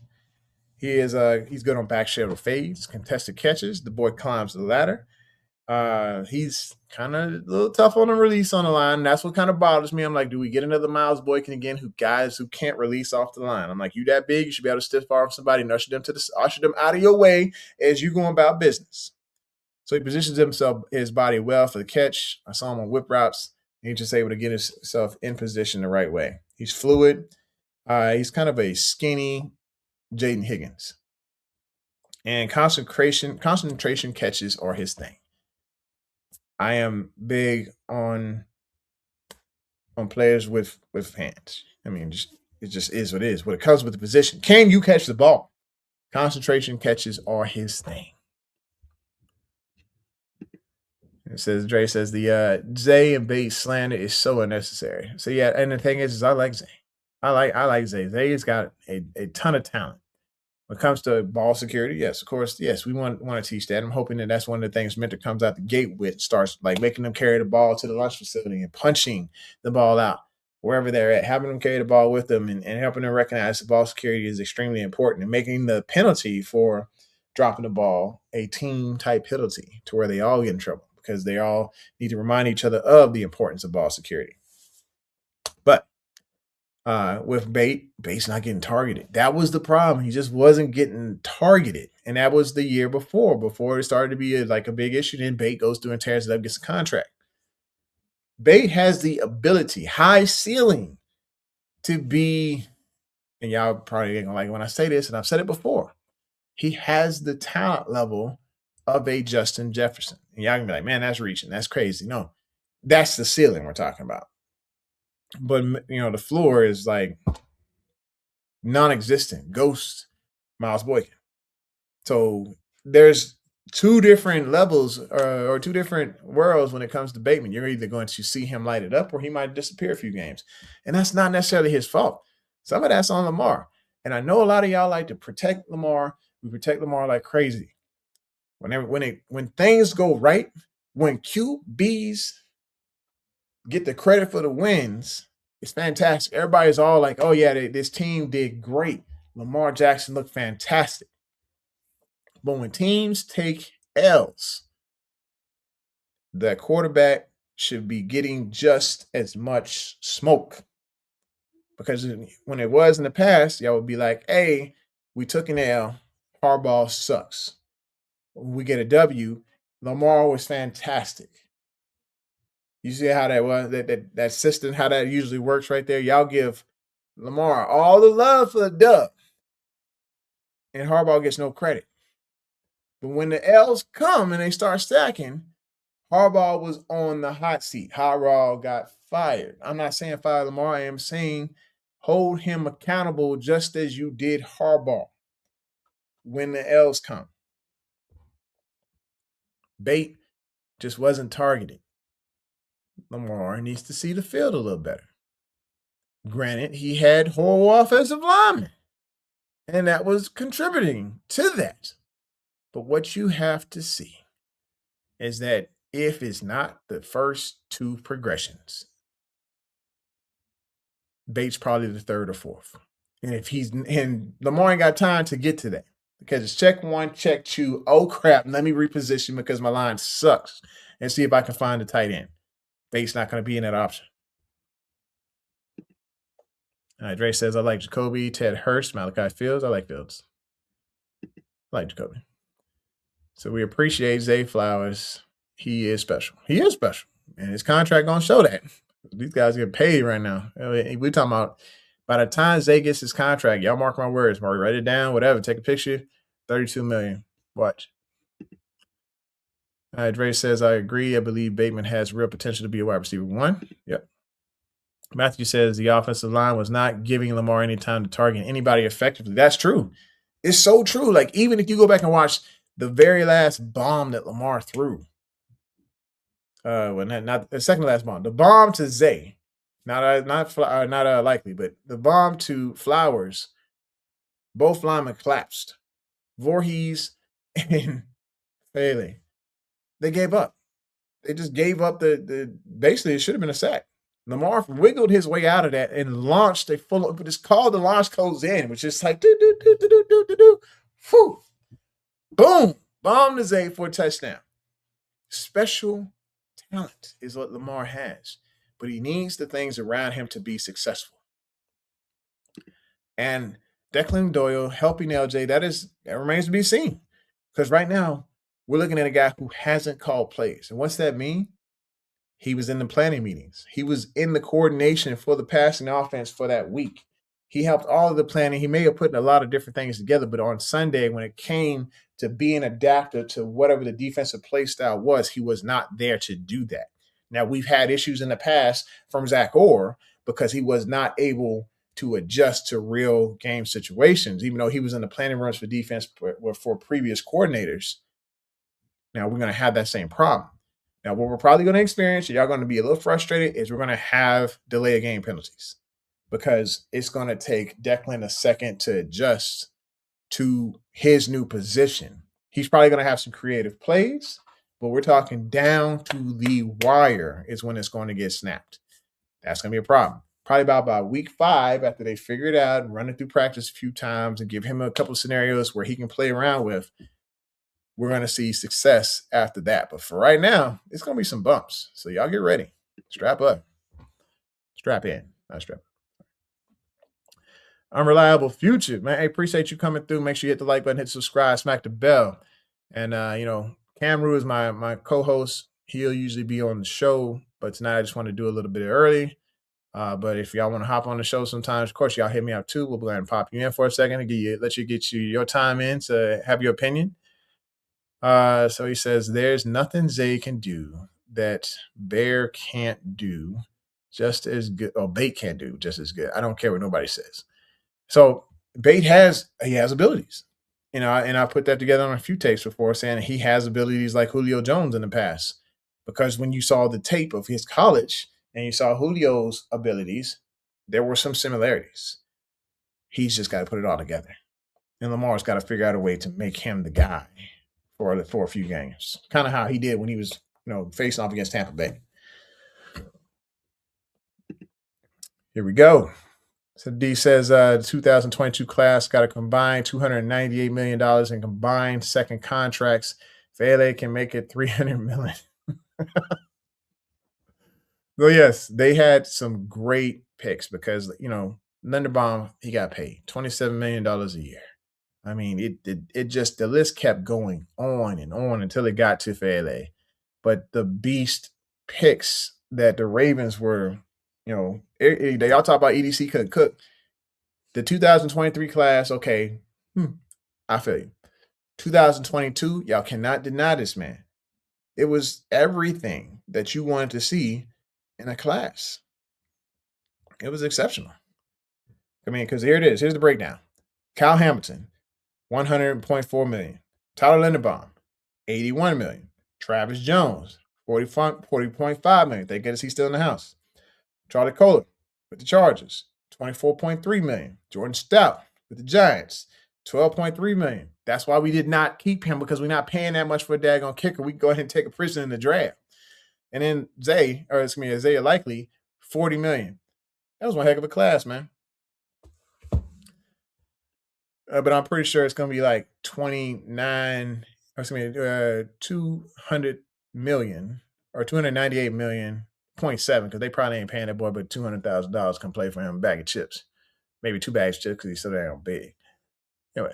He's good on back shoulder fades, contested catches. The boy climbs the ladder. He's kind of a little tough on the release on the line. That's what kind of bothers me. I'm like, do we get another Miles Boykin again? Guys who can't release off the line? I'm like, you that big, you should be able to stiff arm somebody and usher them out of your way as you go about business. So he positions his body well for the catch. I saw him on whip routes. He's just able to get himself in position the right way. He's fluid. He's kind of a skinny Jaden Higgins. And concentration catches are his thing. I am big on players with hands. I mean, it just is what it is. When it comes with the position, can you catch the ball? Concentration catches are his thing. It says Dre says the Zay and Bates slander is so unnecessary. So yeah, and the thing is I like Zay. I like Zay. Zay's got a ton of talent. When it comes to ball security, yes, of course, yes, we want to teach that. I'm hoping that that's one of the things Mentor comes out the gate with, starts like making them carry the ball to the lunch facility and punching the ball out wherever they're at, having them carry the ball with them and helping them recognize the ball security is extremely important and making the penalty for dropping the ball a team type penalty to where they all get in trouble because they all need to remind each other of the importance of ball security. But with Bates not getting targeted. That was the problem. He just wasn't getting targeted. And that was the year before it started to be a big issue. Then Bate goes through and tears it up, gets a contract. Bate has the ability, high ceiling, to be, and y'all probably ain't gonna like it when I say this, and I've said it before. He has the talent level of a Justin Jefferson. And y'all can be like, man, that's reaching. That's crazy. No, that's the ceiling we're talking about. But the floor is like non-existent. Ghost Miles Boykin. So there's two different levels or two different worlds when it comes to Bateman. You're either going to see him light it up or he might disappear a few games. And that's not necessarily his fault. Some of that's on Lamar. And I know a lot of y'all like to protect Lamar. We protect Lamar like crazy. When things go right, when QBs get the credit for the wins, it's fantastic. Everybody's all like, oh, yeah, this team did great. Lamar Jackson looked fantastic. But when teams take L's, the quarterback should be getting just as much smoke. Because when it was in the past, y'all would be like, hey, we took an L. Harbaugh sucks. When we get a W, Lamar was fantastic. You see how that was, that system, how that usually works right there? Y'all give Lamar all the love for the dub, and Harbaugh gets no credit. But when the L's come and they start stacking, Harbaugh was on the hot seat. Harbaugh got fired. I'm not saying fire Lamar. I am saying hold him accountable just as you did Harbaugh when the L's come. Bate just wasn't targeted. Lamar needs to see the field a little better. Granted, he had whole offensive linemen, and that was contributing to that. But what you have to see is that if it's not the first two progressions, Bates probably the third or fourth. And Lamar ain't got time to get to that because it's check one, check two. Oh crap, let me reposition because my line sucks and see if I can find a tight end. Bates not going to be in that option. Dre says, I like Jacoby, Ted Hurst, Malachi Fields. I like Fields. I like Jacoby. So we appreciate Zay Flowers. He is special. He is special. And his contract going to show that. These guys get paid right now. We're talking about by the time Zay gets his contract, y'all mark my words, Mark, write it down, whatever, take a picture, $32 million. Watch. Dre says, I agree. I believe Bateman has real potential to be a wide receiver 1. Yep. Matthew says the offensive line was not giving Lamar any time to target anybody effectively. That's true. It's so true. Like, even if you go back and watch the very last bomb that Lamar threw, not the second to last bomb, the bomb to Zay, not likely, but the bomb to Flowers, both linemen collapsed. Voorhees and Bailey. They gave up. They just gave up basically it should have been a sack. Lamar wiggled his way out of that and launched it's called the launch codes in, which is like do. Boom. Bomb to Zay for a touchdown. Special talent is what Lamar has, but he needs the things around him to be successful. And Declan Doyle helping LJ, that remains to be seen. Because right now, we're looking at a guy who hasn't called plays. And what's that mean? He was in the planning meetings. He was in the coordination for the passing offense for that week. He helped all of the planning. He may have put a lot of different things together, but on Sunday, when it came to being adapted to whatever the defensive play style was, he was not there to do that. Now, we've had issues in the past from Zach Orr because he was not able to adjust to real game situations, even though he was in the planning rooms for defense for previous coordinators. Now, we're going to have that same problem. Now, what we're probably going to experience, y'all going to be a little frustrated, is we're going to have delay of game penalties because it's going to take Declan a second to adjust to his new position. He's probably going to have some creative plays, but we're talking down to the wire is when it's going to get snapped. That's going to be a problem. Probably by week 5, after they figure it out and run it through practice a few times and give him a couple of scenarios where he can play around with, we're going to see success after that. But for right now, it's going to be some bumps. So y'all get ready. Strap up. Strap in. Not strap. Unreliable Future, man. I appreciate you coming through. Make sure you hit the like button, hit subscribe, smack the bell. And, Camru is my co-host. He'll usually be on the show, but tonight I just want to do a little bit early. But if y'all want to hop on the show sometimes, of course, y'all hit me up too. We'll go ahead and pop you in for a second to let you get your time in to have your opinion. So he says, there's nothing Zay can do that Bear can't do just as good, or Bate can't do just as good. I don't care what nobody says. So Bate has abilities. And I put that together on a few tapes before, saying he has abilities like Julio Jones in the past. Because when you saw the tape of his college and you saw Julio's abilities, there were some similarities. He's just got to put it all together. And Lamar's got to figure out a way to make him the guy for a few games. Kind of how he did when he was, facing off against Tampa Bay. Here we go. So D says the 2022 class got a combined $298 million in combined second contracts. Fele can make it $300 million. So yes, they had some great picks because Linderbaum, he got paid $27 million a year. I mean, it just, the list kept going on and on until it got to Fele. But the beast picks that the Ravens were, they all talk about EDC couldn't cook. The 2023 class, okay, I feel you. 2022, y'all cannot deny this man. It was everything that you wanted to see in a class. It was exceptional. I mean, because here it is. Here's the breakdown. Kyle Hamilton, $100.4 million. Tyler Linderbaum, $81 million. Travis Jones, $40.5 million. Thank goodness he's still in the house. Charlie Kohler with the Chargers, $24.3 million. Jordan Stout with the Giants, $12.3 million. That's why we did not keep him, because we're not paying that much for a daggone kicker. We can go ahead and take a prisoner in the draft. And then Isaiah Likely, $40 million. That was one heck of a class, man. But I'm pretty sure it's going to be like 200 million or 298 million. 0.7, because they probably ain't paying that boy but $200,000 come play for him, a bag of chips. Maybe 2 bags of chips because he's so damn big. Anyway.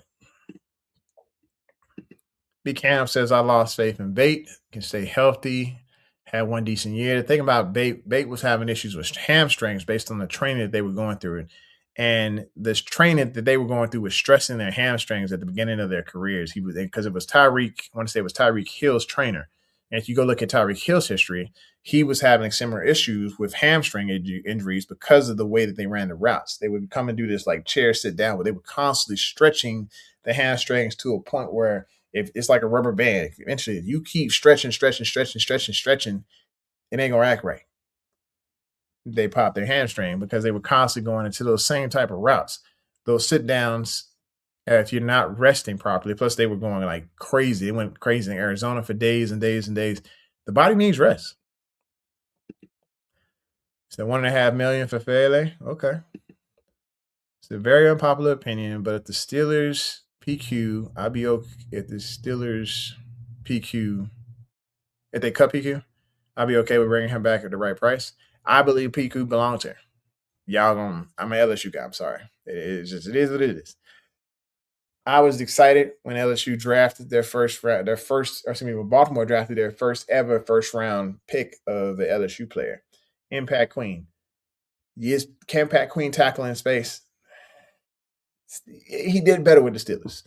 Big Cam says, I lost faith in Bate. Can stay healthy. Had one decent year. The thing about Bate was having issues with hamstrings based on the training that they were going through. And this training that they were going through was stressing their hamstrings at the beginning of their careers. Because it was Tyreek Hill's trainer. And if you go look at Tyreek Hill's history, he was having similar issues with hamstring injuries because of the way that they ran the routes. They would come and do this like chair sit down, where they were constantly stretching the hamstrings to a point where if it's like a rubber band. Eventually, if you keep stretching, it ain't gonna act right. They pop their hamstring because they were constantly going into those same type of routes, those sit downs. If you're not resting properly, plus they were going like crazy. They went crazy in Arizona for days and days and days. The body needs rest. So $1.5 million for Fele. Okay. It's a very unpopular opinion, but if the Steelers PQ, I'd be okay. If the Steelers PQ, if they cut PQ, I'd be okay with bringing him back at the right price. I believe PQ belongs here. I'm an LSU guy. I'm sorry. It is what it is. I was excited when LSU drafted Baltimore drafted their first ever first round pick of the LSU player, Impact Queen. Yes, can Pat Queen tackle in space? He did better with the Steelers.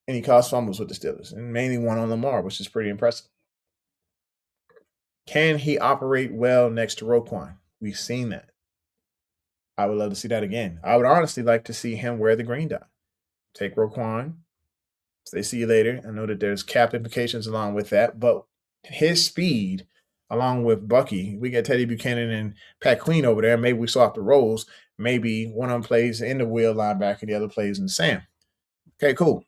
And he caused fumbles with the Steelers, and mainly one on Lamar, which is pretty impressive. Can he operate well next to Roquan? We've seen that. I would love to see that again. I would honestly like to see him wear the green dot. Take Roquan. They see you later. I know that there's cap implications along with that, but his speed, along with Bucky, we get Teddy Buchanan and Pat Queen over there. Maybe we swap the roles. Maybe one of them plays in the wheel linebacker, the other plays in the Sam. Okay, cool.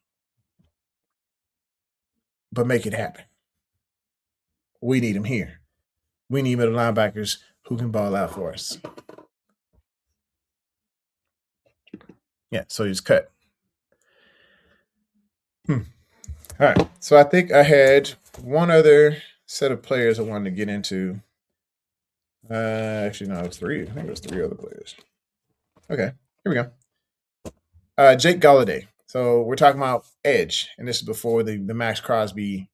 But make it happen. We need him here. We need middle linebackers who can ball out for us. Yeah, so he's cut. All right. So I think I had one other set of players I wanted to get into. Actually, no, it was three. I think it was three other players. Okay, here we go. Jake Galladay. So we're talking about edge, and this is before the Max Crosby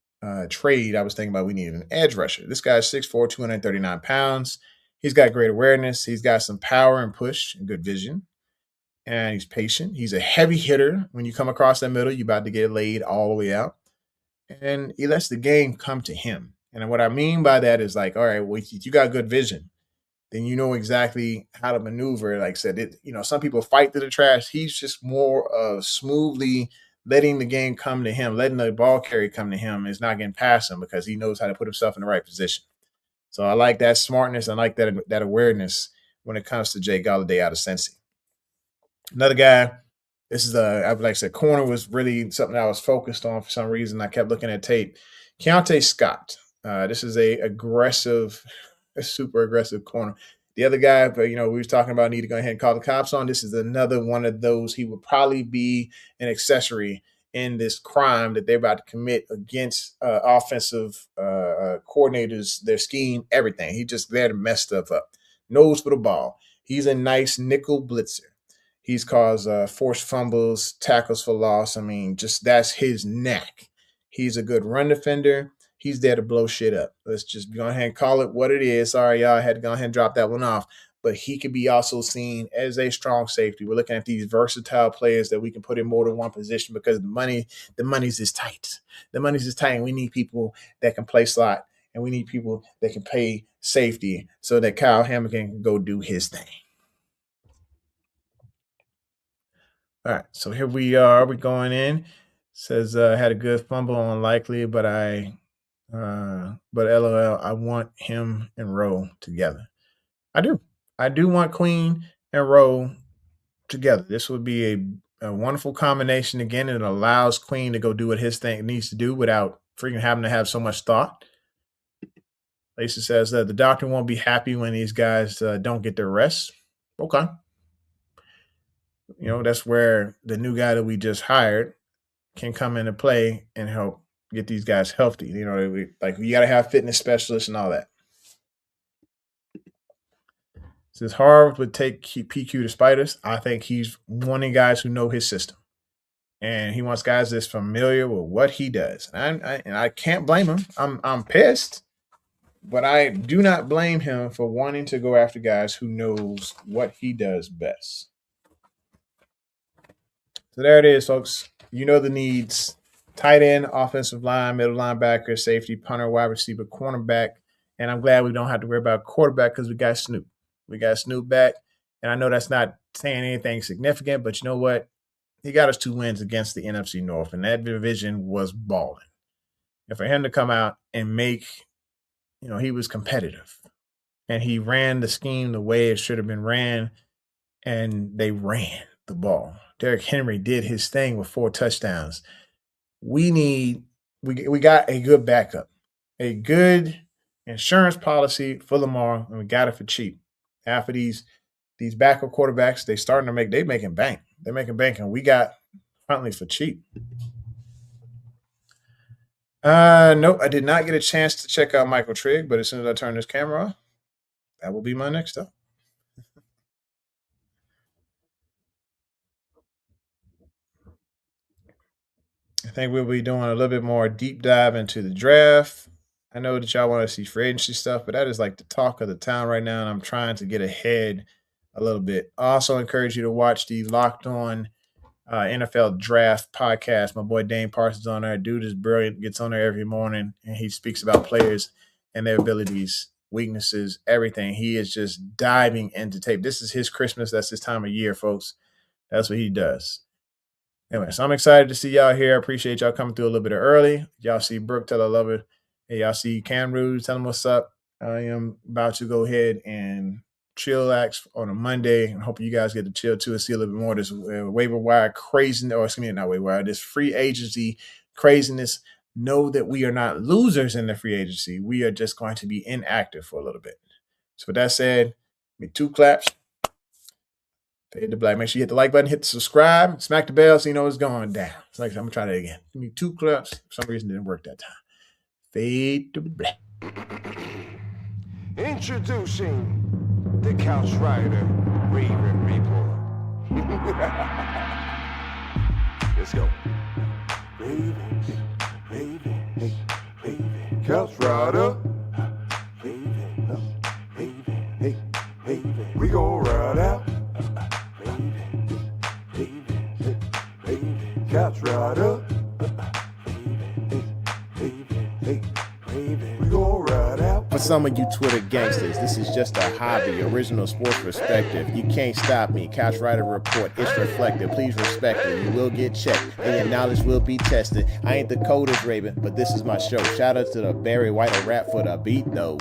trade. I was thinking about we needed an edge rusher. This guy's 6'4", 239 pounds. He's got great awareness. He's got some power and push and good vision. And he's patient. He's a heavy hitter. When you come across that middle, you're about to get laid all the way out. And he lets the game come to him. And what I mean by that is like, all right, well, you got good vision, then you know exactly how to maneuver. Like I said, some people fight to the trash. He's just more of smoothly letting the game come to him, letting the ball carry come to him. Is not getting past him because he knows how to put himself in the right position. So I like that smartness. I like that awareness when it comes to Jay Galladay out of Cincy. Another guy, this is like I said, corner was really something I was focused on for some reason. I kept looking at tape. Keontae Scott. This is a super aggressive corner. The other guy, but we were talking about need to go ahead and call the cops on. This is another one of those. He would probably be an accessory in this crime that they're about to commit against offensive coordinators, their scheme, everything. He just there to mess stuff up. Nose for the ball. He's a nice nickel blitzer. He's caused forced fumbles, tackles for loss. I mean, just that's his knack. He's a good run defender. He's there to blow shit up. Let's just go ahead and call it what it is. Sorry, y'all, I had to go ahead and drop that one off. But he could be also seen as a strong safety. We're looking at these versatile players that we can put in more than one position because the money's is tight. The money's is tight, and we need people that can play slot, and we need people that can play safety so that Kyle Hamilton can go do his thing. All right, so here we are. We're going in. Says had a good fumble, unlikely, but LOL, I want him and Rowe together. I do want Queen and Rowe together. This would be a wonderful combination. Again, it allows Queen to go do what his thing needs to do without freaking having to have so much thought. Lacey says that the doctor won't be happy when these guys don't get their rest. Okay. That's where the new guy that we just hired can come into play and help get these guys healthy. You got to have fitness specialists and all that. Says Harv would take PQ to Spiders. I think he's wanting guys who know his system, and he wants guys that's familiar with what he does. And I can't blame him. I'm pissed, but I do not blame him for wanting to go after guys who knows what he does best. So there it is, folks. You know the needs. Tight end, offensive line, middle linebacker, safety, punter, wide receiver, cornerback. And I'm glad we don't have to worry about quarterback because we got Snoop. We got Snoop back. And I know that's not saying anything significant, but you know what? He got us 2 wins against the NFC North, and that division was balling. And for him to come out and make, he was competitive. And he ran the scheme the way it should have been ran, and they ran the ball. Derrick Henry did his thing with 4 touchdowns. We got a good backup, a good insurance policy for Lamar, and we got it for cheap. After these backup quarterbacks, they're making bank. They're making bank, and we got Huntley for cheap. Nope, I did not get a chance to check out Michael Trigg, but as soon as I turn this camera off, that will be my next up. I think we'll be doing a little bit more deep dive into the draft. I know that y'all want to see free agency stuff, but that is like the talk of the town right now, and I'm trying to get ahead a little bit. I also encourage you to watch the Locked On NFL Draft podcast. My boy Dane Parsons on there. Dude is brilliant. Gets on there every morning, and he speaks about players and their abilities, weaknesses, everything. He is just diving into tape. This is his Christmas. That's his time of year, folks. That's what he does. Anyway, so I'm excited to see y'all here. I appreciate y'all coming through a little bit early. Y'all see Brooke, tell I love her. Hey, y'all see Cam Rude telling what's up. I am about to go ahead and chillax on a Monday, and hope you guys get to chill too and see a little bit more of this waiver wire craziness, or excuse me, not waiver wire, this free agency craziness. Know that we are not losers in the free agency. We are just going to be inactive for a little bit. So with that said, give me 2 claps. Fade to black. Make sure you hit the like button, hit the subscribe, smack the bell so you know it's going down. It's like, I'm going to try that again. Give me 2 claps. For some reason, it didn't work that time. Fade to black. Introducing the Couch Rider Raven Report. Let's go. Ravens, Raven, Raven. Couch Rider. Raven, Raven, hey, Raven. We gon' ride out. Raven, Raven, hey, Raven. Couch Rider. Raven, Raven, hey, Raven. We gon' ride out. For some of you Twitter gangsters, this is just a hobby, original sports perspective. You can't stop me. Couch Rider Report, it's reflective. Please respect it. You will get checked, and your knowledge will be tested. I ain't the coldest Raven, but this is my show. Shout out to the Barry White rap for the beat, though.